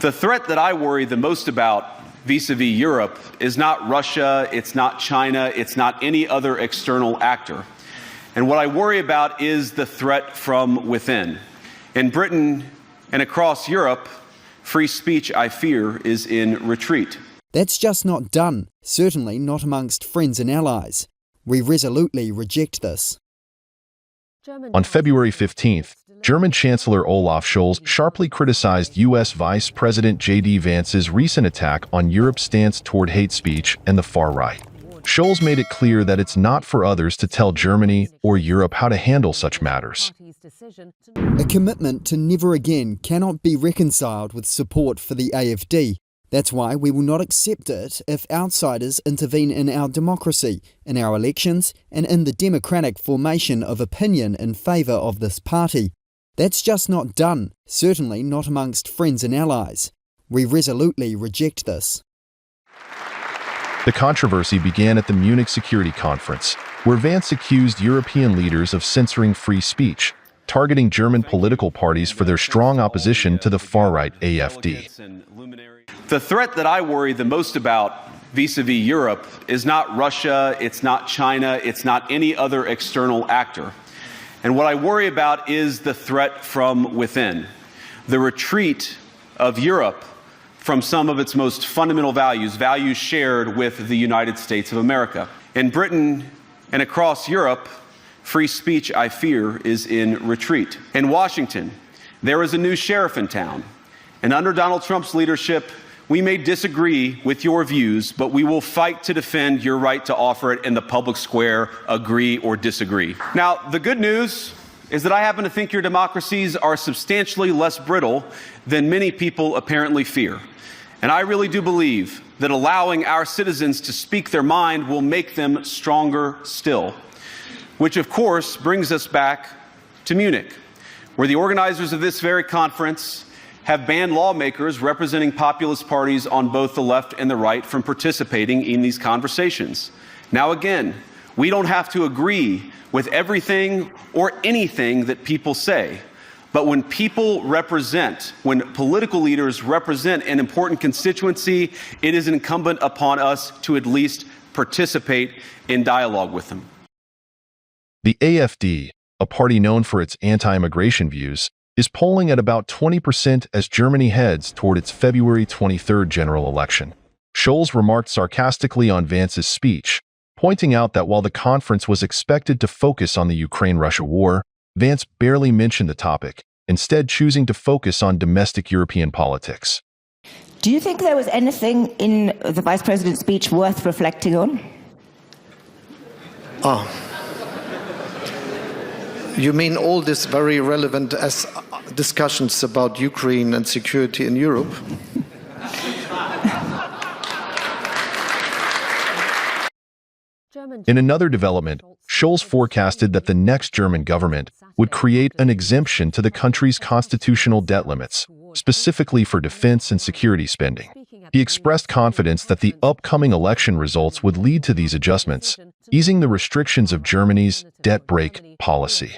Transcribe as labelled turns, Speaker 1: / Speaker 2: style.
Speaker 1: The threat that I worry the most about vis-a-vis Europe is not Russia, it's not China, it's not any other external actor. And what I worry about is the threat from within. In Britain and across Europe, free speech, I fear, is in retreat.
Speaker 2: That's just not done, certainly not amongst friends and allies. We resolutely reject this.
Speaker 3: On February 15th, German Chancellor Olaf Scholz sharply criticized US Vice President JD Vance's recent attack on Europe's stance toward hate speech and the far right. Scholz made it clear that it's not for others to tell Germany or Europe how to handle such matters.
Speaker 2: A commitment to never again cannot be reconciled with support for the AfD. That's why we will not accept it if outsiders intervene in our democracy, in our elections, and in the democratic formation of opinion in favour of this party. That's just not done, certainly not amongst friends and allies. We resolutely reject this.
Speaker 3: The controversy began at the Munich Security Conference, where Vance accused European leaders of censoring free speech, targeting German political parties for their strong opposition to the far-right AfD.
Speaker 1: The threat that I worry the most about vis-a-vis Europe is not Russia, it's not China, it's not any other external actor. And what I worry about is the threat from within, the retreat of Europe from some of its most fundamental values, values shared with the United States of America. In Britain and across Europe, free speech, I fear, is in retreat. In Washington, there is a new sheriff in town, and under Donald Trump's leadership, we may disagree with your views, but we will fight to defend your right to offer it in the public square, agree or disagree. Now, the good news is that I happen to think your democracies are substantially less brittle than many people apparently fear. And I really do believe that allowing our citizens to speak their mind will make them stronger still. Which, of course, brings us back to Munich, where the organizers of this very conference have banned lawmakers representing populist parties on both the left and the right from participating in these conversations. Now again, we don't have to agree with everything or anything that people say, but when people represent, when political leaders represent an important constituency, it is incumbent upon us to at least participate in dialogue with them.
Speaker 3: The AfD, a party known for its anti-immigration views, is polling at about 20% as Germany heads toward its February 23rd general election. Scholz remarked sarcastically on Vance's speech, pointing out that while the conference was expected to focus on the Ukraine-Russia war, Vance barely mentioned the topic, instead choosing to focus on domestic European politics.
Speaker 4: Do you think there was anything in the Vice President's speech worth reflecting on?
Speaker 5: You mean all this very relevant as discussions about Ukraine and security in Europe?
Speaker 3: In another development, Scholz forecasted that the next German government would create an exemption to the country's constitutional debt limits, specifically for defense and security spending. He expressed confidence that the upcoming election results would lead to these adjustments, easing the restrictions of Germany's debt brake policy.